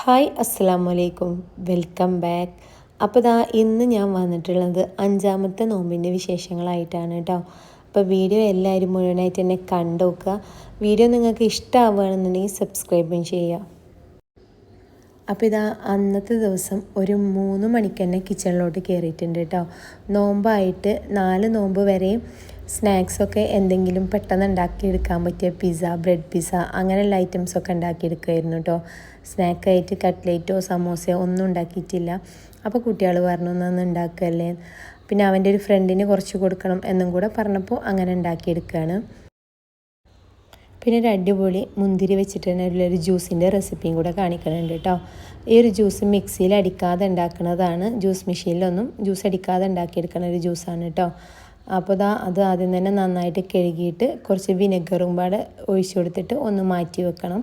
Hi അസ്സലാമു അലൈക്കും welcome back. അപ്പോൾ ഇന്ന് ഞാൻ വന്നിട്ടുള്ളത് 5-ാമത്തെ നോമ്പിൻ്റെ വിശേഷങ്ങളായിട്ടാണ് കേട്ടോ. അപ്പോൾ വീഡിയോ എല്ലാവരും മുഴുവനായിട്ട് തന്നെ കണ്ടു നോക്കുക. വീഡിയോ നിങ്ങൾക്ക് ഇഷ്ടമാവുകയാണെന്നുണ്ടെങ്കിൽ സബ്സ്ക്രൈബും ചെയ്യുക. അപ്പോൾ അന്നത്തെ ദിവസം ഒരു 3 മണിക്ക് തന്നെ കിച്ചണിലോട്ട് കയറിയിട്ടുണ്ട് കേട്ടോ. നോമ്പായിട്ട് 4 നോമ്പ് വരെയും സ്നാക്സൊക്കെ എന്തെങ്കിലും പെട്ടെന്ന് ഉണ്ടാക്കിയെടുക്കാൻ പറ്റിയ പിസ്സ, ബ്രെഡ് പിസ്സ അങ്ങനെയുള്ള ഐറ്റംസൊക്കെ ഉണ്ടാക്കിയെടുക്കുമായിരുന്നു കേട്ടോ. സ്നാക്കായിട്ട് കട്ട്ലേറ്റോ സമോസയോ ഒന്നും ഉണ്ടാക്കിയിട്ടില്ല. അപ്പോൾ കുട്ടികൾ പറഞ്ഞു ഒന്ന് ഉണ്ടാക്കുകയല്ലേ, പിന്നെ അവൻ്റെ ഒരു ഫ്രണ്ടിന് കുറച്ച് കൊടുക്കണം എന്നും കൂടെ പറഞ്ഞപ്പോൾ അങ്ങനെ ഉണ്ടാക്കിയെടുക്കുകയാണ്. പിന്നെ ഒരു അടിപൊളി മുന്തിരി വെച്ചിട്ട് തന്നെ ഒരു ജ്യൂസിൻ്റെ റെസിപ്പിയും കൂടെ കാണിക്കുന്നുണ്ട് കേട്ടോ. ഈ ഒരു ജ്യൂസ് മിക്സിയിൽ അടിക്കാതെ ഉണ്ടാക്കുന്നതാണ്. ജ്യൂസ് മെഷീനിലൊന്നും ജ്യൂസ് അടിക്കാതെ ഉണ്ടാക്കിയെടുക്കുന്ന ഒരു ജ്യൂസാണ് കേട്ടോ. അപ്പോൾ അത് ആദ്യം തന്നെ നന്നായിട്ട് കഴുകിയിട്ട് കുറച്ച് വിനെഗറും പാടെ ഒഴിച്ചു കൊടുത്തിട്ട് ഒന്ന് മാറ്റി വെക്കണം.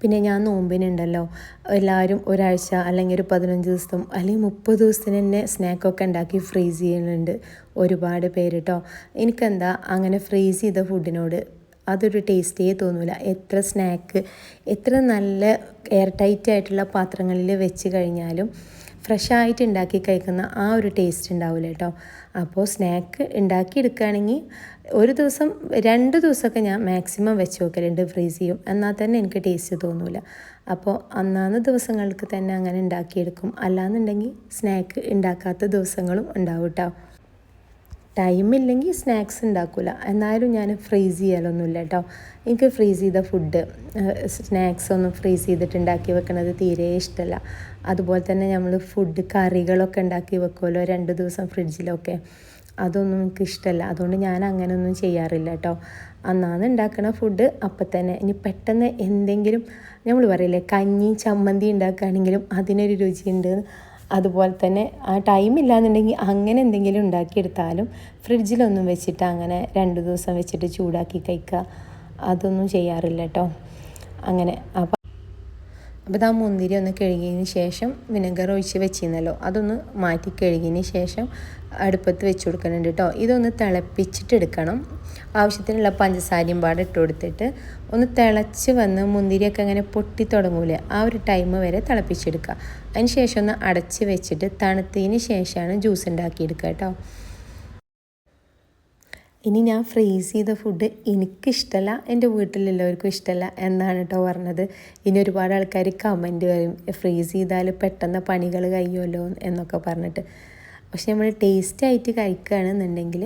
പിന്നെ ഞാൻ നോമ്പിനുണ്ടല്ലോ എല്ലാവരും ഒരാഴ്ച അല്ലെങ്കിൽ ഒരു 15 ദിവസം അല്ലെങ്കിൽ 30 ദിവസത്തിന് തന്നെ സ്നാക്കൊക്കെ ഉണ്ടാക്കി ഫ്രീസ് ചെയ്യുന്നുണ്ട് ഒരുപാട് പേര് കേട്ടോ. എനിക്കെന്താ അങ്ങനെ ഫ്രീസ് ചെയ്ത ഫുഡിനോട് അതൊരു ടേസ്റ്റേ തോന്നില്ല. എത്ര സ്നാക്ക് എത്ര നല്ല എയർ ടൈറ്റ് ആയിട്ടുള്ള പാത്രങ്ങളിൽ വെച്ച് കഴിഞ്ഞാലും ഫ്രഷായിട്ട് ഉണ്ടാക്കി കഴിക്കുന്ന ആ ഒരു ടേസ്റ്റ് ഉണ്ടാവില്ല കേട്ടോ. അപ്പോൾ സ്നാക്ക് ഉണ്ടാക്കിയെടുക്കുകയാണെങ്കിൽ ഒരു ദിവസം 2 ദിവസമൊക്കെ ഞാൻ മാക്സിമം വെച്ച് നോക്കലുണ്ട്, ഫ്രീസ് ചെയ്യും. എന്നാൽ തന്നെ എനിക്ക് ടേസ്റ്റ് തോന്നില്ല. അപ്പോൾ അന്നാന്ന ദിവസങ്ങൾക്ക് തന്നെ അങ്ങനെ ഉണ്ടാക്കിയെടുക്കും. അല്ലാന്നുണ്ടെങ്കിൽ സ്നാക്ക് ഉണ്ടാക്കാത്ത ദിവസങ്ങളും ഉണ്ടാവും കേട്ടോ. ടൈമില്ലെങ്കിൽ സ്നാക്സ് ഉണ്ടാക്കില്ല, എന്നാലും ഞാൻ ഫ്രീസ് ചെയ്യലൊന്നുമില്ല കേട്ടോ. എനിക്ക് ഫ്രീസ് ചെയ്ത ഫുഡ് സ്നാക്സ് ഒന്നും ഫ്രീസ് ചെയ്തിട്ട് ഉണ്ടാക്കി വെക്കുന്നത് തീരെ ഇഷ്ടമല്ല. അതുപോലെ തന്നെ നമ്മൾ ഫുഡ് കറികളൊക്കെ ഉണ്ടാക്കി വെക്കുമല്ലോ 2 ദിവസം ഫ്രിഡ്ജിലൊക്കെ, അതൊന്നും എനിക്ക് ഇഷ്ടമല്ല. അതുകൊണ്ട് ഞാൻ അങ്ങനെയൊന്നും ചെയ്യാറില്ല കേട്ടോ. അന്നാന്ന് ഉണ്ടാക്കുന്ന ഫുഡ് അപ്പം തന്നെ. ഇനി പെട്ടെന്ന് എന്തെങ്കിലും നമ്മൾ പറയില്ലേ കഞ്ഞി ചമ്മന്തി ഉണ്ടാക്കുകയാണെങ്കിലും അതിനൊരു രുചിയുണ്ട്. അതുപോലെ തന്നെ ആ ടൈമില്ലാന്നുണ്ടെങ്കിൽ അങ്ങനെ എന്തെങ്കിലും ഉണ്ടാക്കിയെടുത്താലും ഫ്രിഡ്ജിലൊന്നും വെച്ചിട്ട് അങ്ങനെ 2 ദിവസം വെച്ചിട്ട് ചൂടാക്കി കഴിക്കുക അതൊന്നും ചെയ്യാറില്ല കേട്ടോ. അങ്ങനെ അപ്പോൾ മുന്തിരി ഒന്ന് കഴുകിയതിന് ശേഷം വിനെഗർ ഒഴിച്ച് വെച്ചിരുന്നല്ലോ അതൊന്ന് മാറ്റി കഴുകിയതിന് ശേഷം അടുപ്പത്ത് വെച്ച് കൊടുക്കുന്നുണ്ട് കേട്ടോ. ഇതൊന്ന് തിളപ്പിച്ചിട്ട് എടുക്കണം. ആവശ്യത്തിനുള്ള പഞ്ചസാരയും പാടെ ഇട്ട് കൊടുത്തിട്ട് ഒന്ന് തിളച്ച് വന്ന് മുന്തിരിയൊക്കെ അങ്ങനെ പൊട്ടി തുടങ്ങൂലേ, ആ ഒരു ടൈം വരെ തിളപ്പിച്ചെടുക്കുക. അതിന് ശേഷം ഒന്ന് അടച്ച് വെച്ചിട്ട് തണുത്തതിന് ശേഷമാണ് ജ്യൂസ് ഉണ്ടാക്കിയെടുക്കുക കേട്ടോ. ഇനി ഞാൻ ഫ്രീസ് ചെയ്ത ഫുഡ് എനിക്കിഷ്ടമല്ല, എൻ്റെ വീട്ടിലുള്ളവർക്കും ഇഷ്ടമല്ല എന്നാണ് കേട്ടോ പറഞ്ഞത്. ഇനി ഒരുപാട് ആൾക്കാർ കമൻറ്റ് വരും ഫ്രീസ് ചെയ്താൽ പെട്ടെന്ന് പണികൾ കഴിയുമല്ലോ എന്നൊക്കെ പറഞ്ഞിട്ട്. പക്ഷെ നമ്മൾ ടേസ്റ്റായിട്ട് കഴിക്കുകയാണെന്നുണ്ടെങ്കിൽ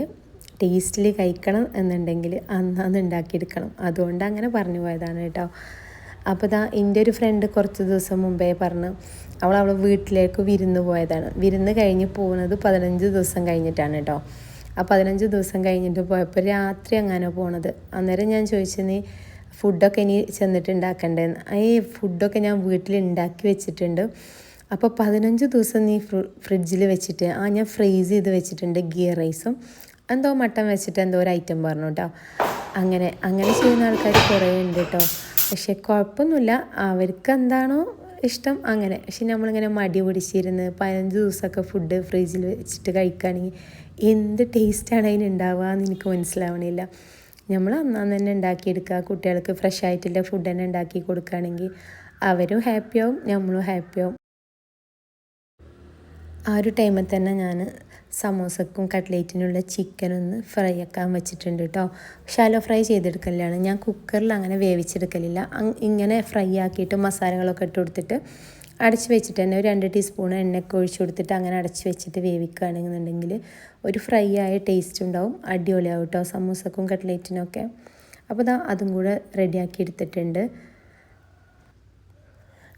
ടേസ്റ്റിൽ കഴിക്കണം എന്നുണ്ടെങ്കിൽ അന്ന് ഉണ്ടാക്കിയെടുക്കണം. അതുകൊണ്ട് അങ്ങനെ പറഞ്ഞു പോയതാണ് കേട്ടോ. അപ്പോൾ എൻ്റെ ഒരു ഫ്രണ്ട് കുറച്ച് ദിവസം മുമ്പേ പറഞ്ഞു അവളെ വീട്ടിലേക്ക് വിരുന്ന് പോയതാണ്. വിരുന്ന് കഴിഞ്ഞ് പോകുന്നത് 15 ദിവസം കഴിഞ്ഞിട്ടാണ് കേട്ടോ. ആ 15 ദിവസം കഴിഞ്ഞിട്ട് പോയപ്പോൾ രാത്രി അങ്ങനെ പോണത്. അന്നേരം ഞാൻ ചോദിച്ചു നീ ഫുഡൊക്കെ ഇനി ചെന്നിട്ട് ഉണ്ടാക്കണ്ടേന്ന്. ഈ ഫുഡൊക്കെ ഞാൻ വീട്ടിൽ ഉണ്ടാക്കി വെച്ചിട്ടുണ്ട്. അപ്പോൾ 15 ദിവസം നീ ഫ്രിഡ്ജിൽ വെച്ചിട്ട് ഞാൻ ഫ്രീസ് ചെയ്ത് വെച്ചിട്ടുണ്ട് ഗീ റൈസും എന്തോ മട്ടൻ വെച്ചിട്ട് എന്തോ ഒരു ഐറ്റം പറഞ്ഞു കേട്ടോ. അങ്ങനെ ചെയ്യുന്ന ആൾക്കാർ കുറേ ഉണ്ട് കേട്ടോ. പക്ഷെ കുഴപ്പമൊന്നുമില്ല, അവർക്ക് എന്താണോ ഇഷ്ടം അങ്ങനെ. പക്ഷെ നമ്മളിങ്ങനെ മടി പിടിച്ചിരുന്ന് 15 ദിവസമൊക്കെ ഫുഡ് ഫ്രിഡ്ജിൽ വെച്ചിട്ട് കഴിക്കുകയാണെങ്കിൽ എന്ത് ടേസ്റ്റാണ് അതിനുണ്ടാവുക എന്ന് എനിക്ക് മനസ്സിലാവണില്ല. നമ്മൾ അന്നാന്ന് തന്നെ ഉണ്ടാക്കിയെടുക്കുക, കുട്ടികൾക്ക് ഫ്രഷ് ആയിട്ടുള്ള ഫുഡ് തന്നെ ഉണ്ടാക്കി കൊടുക്കുകയാണെങ്കിൽ അവരും ഹാപ്പിയാവും നമ്മളും ഹാപ്പിയാവും. ആ ഒരു ടൈമിൽ തന്നെ ഞാൻ സമോസക്കും കട്ട്ലേറ്റിനുള്ള ചിക്കൻ ഒന്ന് ഫ്രൈ ആക്കാൻ വെച്ചിട്ടുണ്ട് കേട്ടോ. ഷാലോ ഫ്രൈ ചെയ്തെടുക്കലാണ്, ഞാൻ കുക്കറിൽ അങ്ങനെ വേവിച്ചെടുക്കലില്ല. ഇങ്ങനെ ഫ്രൈ ആക്കിയിട്ട് മസാലകളൊക്കെ ഇട്ട് കൊടുത്തിട്ട് അടച്ച് വെച്ചിട്ട് തന്നെ ഒരു 2 ടീസ്പൂൺ എണ്ണയൊക്കെ ഒഴിച്ച് കൊടുത്തിട്ട് അങ്ങനെ അടച്ച് വെച്ചിട്ട് വേവിക്കുകയാണെന്നുണ്ടെങ്കിൽ ഒരു ഫ്രൈ ആയ ടേസ്റ്റ് ഉണ്ടാവും, അടിപൊളിയാവും കേട്ടോ സമൂസക്കും കട്ട്ലേറ്റിനൊക്കെ. അപ്പോൾ അതും കൂടെ റെഡിയാക്കി എടുത്തിട്ടുണ്ട്.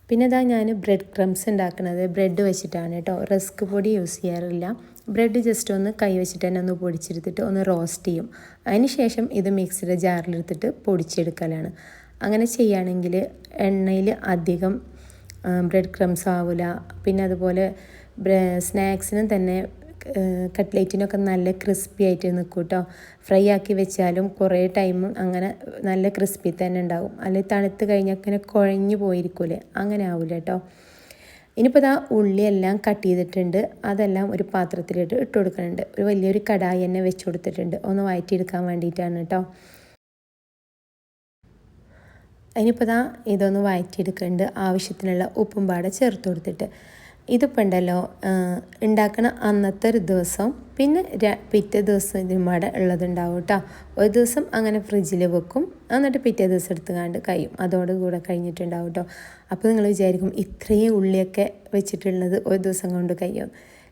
പിന്നെ ഞാൻ ബ്രെഡ് ക്രംസ് ഉണ്ടാക്കുന്നത് ബ്രെഡ് വെച്ചിട്ടാണ് കേട്ടോ. റസ്ക് പൊടി യൂസ് ചെയ്യാറില്ല. ബ്രെഡ് ജസ്റ്റ് ഒന്ന് കൈ വെച്ചിട്ട് തന്നെ ഒന്ന് പൊടിച്ചെടുത്തിട്ട് ഒന്ന് റോസ്റ്റ് ചെയ്യും. അതിന് ശേഷം ഇത് മിക്സിയുടെ ജാറിലെടുത്തിട്ട് പൊടിച്ചെടുക്കലാണ്. അങ്ങനെ ചെയ്യുകയാണെങ്കിൽ എണ്ണയിൽ അധികം ബ്രെഡ് ക്രംസ് ആവില്ല. പിന്നെ അതുപോലെ സ്നാക്സിനും തന്നെ കട്ട്ലേറ്റിനൊക്കെ നല്ല ക്രിസ്പി ആയിട്ട് നിൽക്കും കേട്ടോ. ഫ്രൈ ആക്കി വെച്ചാലും കുറേ ടൈം അങ്ങനെ നല്ല ക്രിസ്പി തന്നെ ഉണ്ടാകും. അല്ലെങ്കിൽ തണുത്ത് കഴിഞ്ഞാൽ അങ്ങനെ കുഴഞ്ഞു പോയിരിക്കൂലേ, അങ്ങനെ ആവില്ല കേട്ടോ. ഇനിയിപ്പോൾ ഉള്ളിയെല്ലാം കട്ട് ചെയ്തിട്ടുണ്ട്. അതെല്ലാം ഒരു പാത്രത്തിലിട്ട് ഇട്ട് കൊടുക്കുന്നുണ്ട്. ഒരു വലിയൊരു കടായി തന്നെ വെച്ച് കൊടുത്തിട്ടുണ്ട്, ഒന്ന് വഴറ്റിയെടുക്കാൻ വേണ്ടിയിട്ടാണ് കേട്ടോ. ഇനിയിപ്പോൾ ഇതൊന്ന് വഴറ്റിയെടുക്കുന്നുണ്ട്, ആവശ്യത്തിനുള്ള ഉപ്പും പാടെ ചേർത്ത് കൊടുത്തിട്ട്. ഇതിപ്പോൾ ഉണ്ടല്ലോ ഉണ്ടാക്കണ അന്നത്തെ ഒരു ദിവസം പിന്നെ പിറ്റേ ദിവസം ഇതിനും പാടെ ഉള്ളതുണ്ടാവും കേട്ടോ. ഒരു ദിവസം അങ്ങനെ ഫ്രിഡ്ജിൽ വെക്കും, എന്നിട്ട് പിറ്റേ ദിവസം എടുത്തുകൊണ്ട് കഴിയും, അതോടുകൂടെ കഴിഞ്ഞിട്ടുണ്ടാവും കേട്ടോ. അപ്പോൾ നിങ്ങൾ വിചാരിക്കും ഇത്രയും ഉള്ളിയൊക്കെ വെച്ചിട്ടുള്ളത് ഒരു ദിവസം കൊണ്ട് കഴിയും.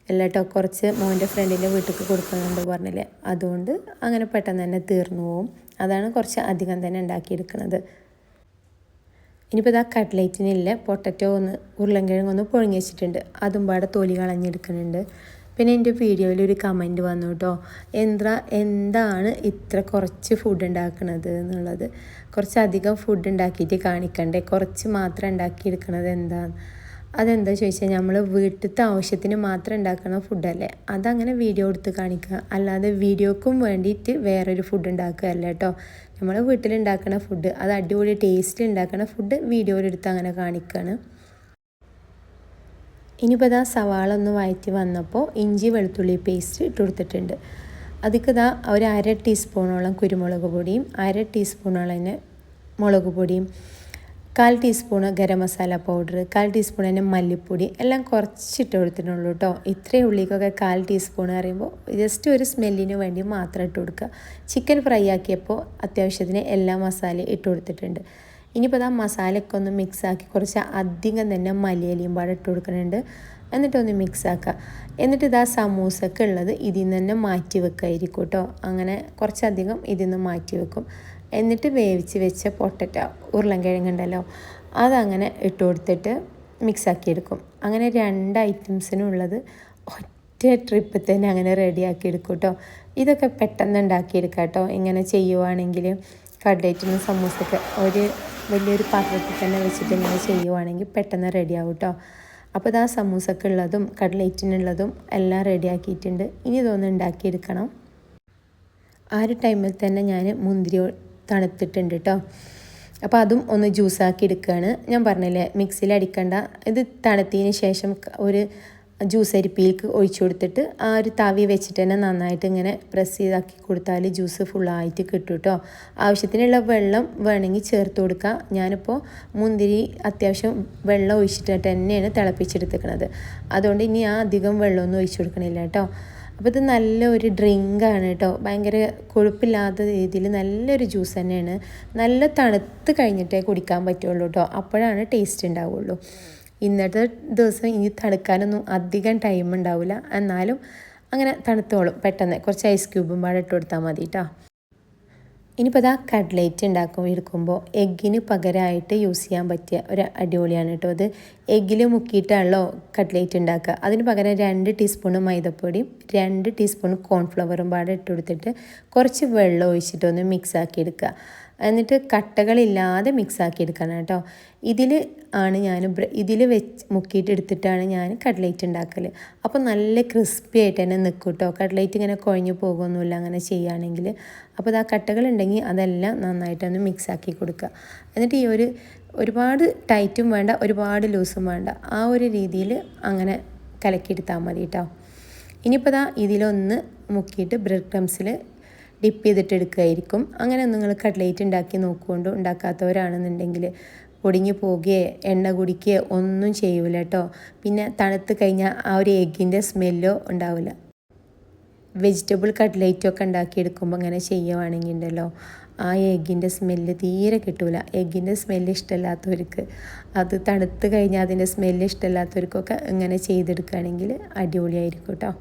അല്ല കേട്ടോ, കുറച്ച് മോൻ്റെ ഫ്രണ്ടിൻ്റെ വീട്ടിലേക്ക് കൊടുക്കുന്നുണ്ട് പറഞ്ഞില്ലേ, അതുകൊണ്ട് അങ്ങനെ പെട്ടെന്ന് തന്നെ തീർന്നു പോവും. അതാണ് കുറച്ച് അധികം തന്നെ ഉണ്ടാക്കിയെടുക്കുന്നത്. ഇനിയിപ്പോൾ കട്ട്ലേറ്റിനില്ല പൊട്ടറ്റോ ഉരുളൻകിഴങ്ങ് പുഴുങ്ങി വെച്ചിട്ടുണ്ട്, അതും പാടെ തൊലി കളഞ്ഞെടുക്കുന്നുണ്ട്. പിന്നെ എൻ്റെ വീഡിയോയിൽ ഒരു കമൻറ്റ് വന്നു കേട്ടോ, എന്താണ് ഇത്ര കുറച്ച് ഫുഡ് ഉണ്ടാക്കുന്നത് എന്നുള്ളത്. കുറച്ചധികം ഫുഡ് ഉണ്ടാക്കിയിട്ട് കാണിക്കണ്ടേ, കുറച്ച് മാത്രം ഉണ്ടാക്കിയെടുക്കുന്നത് എന്താണ്? അതെന്താ ചോദിച്ചാൽ നമ്മൾ വീട്ടിലത്തെ ആവശ്യത്തിന് മാത്രം ഉണ്ടാക്കുന്ന ഫുഡല്ലേ, അതങ്ങനെ വീഡിയോ എടുത്ത് കാണിക്കുക, അല്ലാതെ വീഡിയോക്കും വേണ്ടിയിട്ട് വേറൊരു ഫുഡ് ഉണ്ടാക്കുകയല്ല കേട്ടോ. നമ്മൾ വീട്ടിലുണ്ടാക്കുന്ന ഫുഡ്, അത് അടിപൊളി ടേസ്റ്റിൽ ഉണ്ടാക്കുന്ന ഫുഡ് വീഡിയോയിലെടുത്ത് അങ്ങനെ കാണിക്കുകയാണ്. ഇനിയിപ്പോൾ സവാള ഒന്ന് വഴറ്റി വന്നപ്പോൾ ഇഞ്ചി വെളുത്തുള്ളി പേസ്റ്റ് ഇട്ട് കൊടുത്തിട്ടുണ്ട്. അതിക്ക് ഒരു 1/2 ടീസ്പൂണോളം കുരുമുളക് പൊടിയും 1/2 ടീസ്പൂണോളം തന്നെ മുളക് പൊടിയും 1/4 teaspoon garam masala powder, 1/4 teaspoon തന്നെ മല്ലിപ്പൊടി എല്ലാം കുറച്ചിട്ട് കൊടുത്തിട്ടുള്ളൂ കേട്ടോ. ഇത്രയും ഉള്ളിക്കൊക്കെ 1/4 ടീസ്പൂൺ പറയുമ്പോൾ ജസ്റ്റ് ഒരു സ്മെല്ലിന് വേണ്ടി മാത്രം ഇട്ട് കൊടുക്കുക. ചിക്കൻ ഫ്രൈ ആക്കിയപ്പോൾ അത്യാവശ്യത്തിന് എല്ലാ മസാലയും ഇട്ട് കൊടുത്തിട്ടുണ്ട്. ഇനിയിപ്പോൾ മസാലയൊക്കെ ഒന്ന് മിക്സാക്കി കുറച്ച് അധികം തന്നെ മല്ലിയിലയും പാടെ ഇട്ട് കൊടുക്കുന്നുണ്ട്. എന്നിട്ടൊന്ന് മിക്സാക്കുക. എന്നിട്ട് സമൂസക്ക് ഉള്ളത് ഇതിൽ നിന്ന് തന്നെ മാറ്റി വെക്കായിരിക്കും കേട്ടോ. അങ്ങനെ കുറച്ചധികം ഇതിൽ നിന്ന് മാറ്റി വെക്കും. എന്നിട്ട് വേവിച്ച് വെച്ച പൊട്ടറ്റോ ഉരുളൻകിഴങ്ങുണ്ടല്ലോ, അതങ്ങനെ ഇട്ട് കൊടുത്തിട്ട് മിക്സാക്കി എടുക്കും. അങ്ങനെ 2 ഐറ്റംസിനുള്ളത് ഒറ്റ ട്രിപ്പിൽ തന്നെ അങ്ങനെ റെഡിയാക്കി എടുക്കും കേട്ടോ. ഇതൊക്കെ പെട്ടെന്ന് ഉണ്ടാക്കിയെടുക്കാം കേട്ടോ. ഇങ്ങനെ ചെയ്യുവാണെങ്കിൽ കട്ട്ലേറ്റിനും സമൂസയൊക്കെ വലിയൊരു പാത്രത്തിൽ തന്നെ വെച്ചിട്ട് ഇങ്ങനെ ചെയ്യുവാണെങ്കിൽ പെട്ടെന്ന് റെഡിയാവും കേട്ടോ. അപ്പോൾ സമൂസക്ക് ഉള്ളതും കട്ട്ലേറ്റിനുള്ളതും എല്ലാം റെഡിയാക്കിയിട്ടുണ്ട്. ഇനി ഇതൊന്ന് ഉണ്ടാക്കിയെടുക്കണം. ആ ഒരു ടൈമിൽ തന്നെ ഞാൻ മുന്തിരി തണുത്തിട്ടുണ്ട് കേട്ടോ. അപ്പോൾ അതും ഒന്ന് ജ്യൂസാക്കി എടുക്കുകയാണ്. ഞാൻ പറഞ്ഞില്ലേ മിക്സിയിൽ അടിക്കണ്ട, ഇത് തണുത്തതിന് ശേഷം ഒരു ജ്യൂസ് അരിപ്പിയിലേക്ക് ഒഴിച്ചു കൊടുത്തിട്ട് ആ ഒരു തവി വെച്ചിട്ട് തന്നെ നന്നായിട്ട് ഇങ്ങനെ പ്രസ് ചെയ്താക്കി കൊടുത്താൽ ജ്യൂസ് ഫുള്ളായിട്ട് കിട്ടും കേട്ടോ. ആവശ്യത്തിനുള്ള വെള്ളം വേണമെങ്കിൽ ചേർത്ത് കൊടുക്കുക. ഞാനിപ്പോൾ മുന്തിരി അത്യാവശ്യം വെള്ളം ഒഴിച്ചിട്ട് തന്നെയാണ് തിളപ്പിച്ചെടുത്തിരിക്കുന്നത്, അതുകൊണ്ട് ഇനി അധികം വെള്ളമൊന്നും ഒഴിച്ചു കൊടുക്കണില്ല കേട്ടോ. അപ്പോൾ ഇത് നല്ലൊരു ഡ്രിങ്കാണ് കേട്ടോ, ഭയങ്കര കൊഴുപ്പില്ലാത്ത രീതിയിൽ നല്ലൊരു ജ്യൂസ് തന്നെയാണ്. നല്ല തണുത്ത് കഴിഞ്ഞിട്ടേ കുടിക്കാൻ പറ്റുള്ളൂ കേട്ടോ, അപ്പോഴാണ് ടേസ്റ്റ് ഉണ്ടാവുള്ളൂ. ഇന്നത്തെ ദിവസം ഇനി തണുക്കാനൊന്നും അധികം ടൈം ഉണ്ടാവില്ല, എന്നാലും അങ്ങനെ തണുത്തോളും പെട്ടെന്ന്. കുറച്ച് ഐസ് ക്യൂബും പാടെ ഇട്ട് കൊടുത്താൽ മതി കേട്ടോ. ഇനിയിപ്പോൾ കട്ട്ലേറ്റ് എടുക്കുമ്പോൾ എഗ്ഗിന് പകരമായിട്ട് യൂസ് ചെയ്യാൻ പറ്റിയ ഒരു അടിപൊളിയാണ് കേട്ടോ. അത് എഗ്ഗിൽ മുക്കിയിട്ടാണല്ലോ കട്ട്ലേറ്റ് ഉണ്ടാക്കുക. അതിന് പകരം 2 ടീസ്പൂൺ മൈദപ്പൊടിയും 2 ടീസ്പൂൺ കോൺഫ്ലവറും പാടെ ഇട്ട് കൊടുത്തിട്ട് കുറച്ച് വെള്ളം ഒഴിച്ചിട്ടൊന്ന് മിക്സാക്കി എടുക്കുക. എന്നിട്ട് കട്ടകളില്ലാതെ മിക്സാക്കി എടുക്കണം കേട്ടോ. ഇതിൽ മുക്കിയിട്ട് എടുത്തിട്ടാണ് ഞാൻ കട്ട്ലേറ്റ് ഉണ്ടാക്കൽ. അപ്പോൾ നല്ല ക്രിസ്പി ആയിട്ട് തന്നെ നിൽക്കും കേട്ടോ. കട്ട്ലേറ്റ് ഇങ്ങനെ കുഴഞ്ഞു പോകുമൊന്നുമില്ല അങ്ങനെ ചെയ്യുകയാണെങ്കിൽ. അപ്പോൾ കട്ടകളുണ്ടെങ്കിൽ അതെല്ലാം നന്നായിട്ടൊന്ന് മിക്സാക്കി കൊടുക്കുക. എന്നിട്ട് ഒരുപാട് ടൈറ്റും വേണ്ട ഒരുപാട് ലൂസും വേണ്ട, ആ ഒരു രീതിയിൽ അങ്ങനെ കലക്കിയെടുത്താൽ മതി കേട്ടോ. ഇനിയിപ്പോൾ ഇതിലൊന്ന് മുക്കിയിട്ട് ബ്രെഡ് ക്രംസിൽ ഡിപ്പ് ചെയ്തിട്ട് എടുക്കുകയായിരിക്കും. അങ്ങനെ നിങ്ങൾ കട്ട്ലേറ്റ് ഉണ്ടാക്കി നോക്കുകൊണ്ടു. ഉണ്ടാക്കാത്തവരാണെന്നുണ്ടെങ്കിൽ ഒടിഞ്ഞു പോകുകയോ എണ്ണ കുടിക്കുകയോ ഒന്നും ചെയ്യൂല കേട്ടോ. പിന്നെ തണുത്ത് കഴിഞ്ഞാൽ ആ ഒരു എഗ്ഗിൻ്റെ സ്മെല്ലോ ഉണ്ടാവില്ല. വെജിറ്റബിൾ കട്ട്ലേറ്റൊക്കെ ഉണ്ടാക്കിയെടുക്കുമ്പോൾ അങ്ങനെ ചെയ്യുവാണെങ്കിൽ ഉണ്ടല്ലോ, ആ എഗ്ഗിൻ്റെ സ്മെല്ല് തീരെ കിട്ടൂല. എഗ്ഗിൻ്റെ സ്മെല്ല് ഇഷ്ടമില്ലാത്തവർക്ക്, അത് തണുത്ത് കഴിഞ്ഞാൽ അതിൻ്റെ സ്മെല്ല് ഇഷ്ടമില്ലാത്തവർക്കൊക്കെ ഇങ്ങനെ ചെയ്തെടുക്കുകയാണെങ്കിൽ അടിപൊളിയായിരിക്കും കേട്ടോ.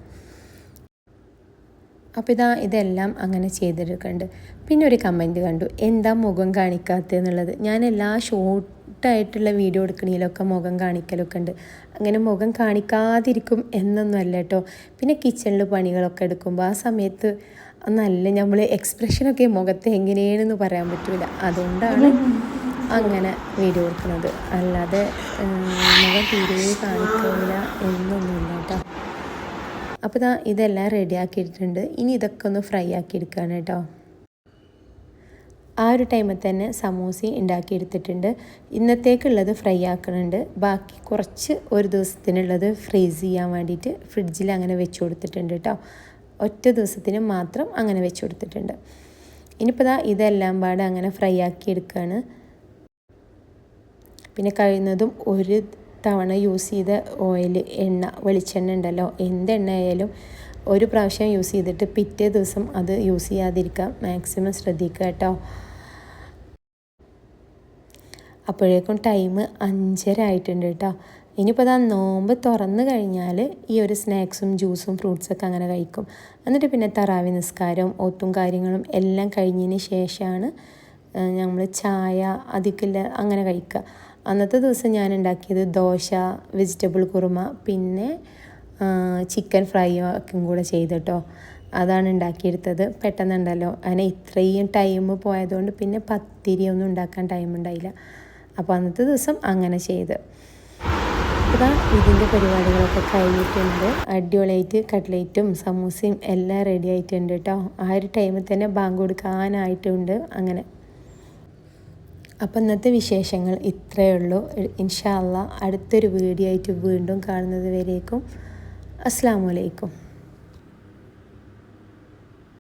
അപ്പോൾ ഇതെല്ലാം അങ്ങനെ ചെയ്തെടുക്കുന്നുണ്ട്. പിന്നെ ഒരു കമൻറ്റ് കണ്ടു, എന്താ മുഖം കാണിക്കാത്തതെന്നുള്ളത്. ഞാൻ എല്ലാ ഷോർട്ടായിട്ടുള്ള വീഡിയോ എടുക്കണതിലൊക്കെ മുഖം കാണിക്കലൊക്കെ ഉണ്ട്. അങ്ങനെ മുഖം കാണിക്കാതിരിക്കും എന്നൊന്നുമല്ല കേട്ടോ. പിന്നെ കിച്ചണിൽ പണികളൊക്കെ എടുക്കുമ്പോൾ ആ സമയത്ത് നമ്മൾ എക്സ്പ്രഷനൊക്കെ മുഖത്ത് എങ്ങനെയാണെന്ന് പറയാൻ പറ്റില്ല, അതുകൊണ്ടാണ് അങ്ങനെ വീഡിയോ എടുക്കുന്നത്. അല്ലാതെ മുഖം തീരെ കാണിക്കില്ല എന്നൊന്നുമില്ല കേട്ടോ. അപ്പോൾ ഇതെല്ലാം റെഡിയാക്കിയിട്ടുണ്ട്. ഇനി ഇതൊക്കെ ഒന്ന് ഫ്രൈ ആക്കി എടുക്കുകയാണ് കേട്ടോ. ആ ഒരു ടൈമിൽ തന്നെ സമൂസ ഉണ്ടാക്കിയെടുത്തിട്ടുണ്ട്. ഇന്നത്തേക്കുള്ളത് ഫ്രൈ ആക്കുന്നുണ്ട്. ബാക്കി കുറച്ച് ഒരു ദിവസത്തിനുള്ളത് ഫ്രീസ് ചെയ്യാൻ വേണ്ടിയിട്ട് ഫ്രിഡ്ജിൽ അങ്ങനെ വെച്ച് കൊടുത്തിട്ടുണ്ട് കേട്ടോ. ഒറ്റ ദിവസത്തിന് മാത്രം അങ്ങനെ വെച്ച് കൊടുത്തിട്ടുണ്ട്. ഇനിയിപ്പോൾ ഇതെല്ലാം പാടെ അങ്ങനെ ഫ്രൈ ആക്കി എടുക്കുകയാണ്. പിന്നെ കഴിയുന്നതും ഒരു തവണ യൂസ് ചെയ്ത ഓയിൽ, എണ്ണ, വെളിച്ചെണ്ണ ഉണ്ടല്ലോ, എന്തെണ്ണ ആയാലും ഒരു പ്രാവശ്യം യൂസ് ചെയ്തിട്ട് പിറ്റേ ദിവസം അത് യൂസ് ചെയ്യാതിരിക്കുക, മാക്സിമം ശ്രദ്ധിക്കുക കേട്ടോ. അപ്പോഴേക്കും ടൈം 5:30 ആയിട്ടുണ്ട് കേട്ടോ. ഇനിയിപ്പോൾ അതാ നോമ്പ് തുറന്നു കഴിഞ്ഞാൽ ഈ ഒരു സ്നാക്സും ജ്യൂസും ഫ്രൂട്ട്സൊക്കെ അങ്ങനെ കഴിക്കും. എന്നിട്ട് പിന്നെ തറാവി നിസ്കാരം, ഒത്തും കാര്യങ്ങളും എല്ലാം കഴിഞ്ഞതിന് ശേഷമാണ് നമ്മൾ ചായ അതിക്കില്ല അങ്ങനെ കഴിക്കുക. അന്നത്തെ ദിവസം ഞാൻ ഉണ്ടാക്കിയത് ദോശ, വെജിറ്റബിൾ കുറുമ, പിന്നെ ചിക്കൻ ഫ്രൈ ഒക്കെ കൂടെ ചെയ്തിട്ടോ. അതാണ് ഉണ്ടാക്കിയെടുത്തത്. പെട്ടെന്നുണ്ടല്ലോ, അങ്ങനെ ഇത്രയും ടൈം പോയതുകൊണ്ട് പിന്നെ പത്തിരിയൊന്നും ഉണ്ടാക്കാൻ ടൈം ഉണ്ടായില്ല. അപ്പോൾ അന്നത്തെ ദിവസം അങ്ങനെ ചെയ്ത്. ഇതാ ഇതിൻ്റെ പരിപാടികളൊക്കെ കഴിഞ്ഞിട്ടുണ്ട്. അടിപൊളിയായിട്ട് കട്ട്ലേറ്റും സമൂസയും എല്ലാം റെഡി ആയിട്ടുണ്ട് കേട്ടോ. ആ ഒരു ടൈമിൽ തന്നെ ബാങ്ക് കൊടുക്കാനായിട്ടുണ്ട്. അങ്ങനെ അപ്പം ഇന്നത്തെ വിശേഷങ്ങൾ ഇത്രയേ ഉള്ളൂ. ഇൻഷാ അല്ലാഹ് അടുത്തൊരു വീഡിയോ ആയിട്ട് വീണ്ടും കാണുന്നത് വരേക്കും അസ്സലാമു അലൈക്കും.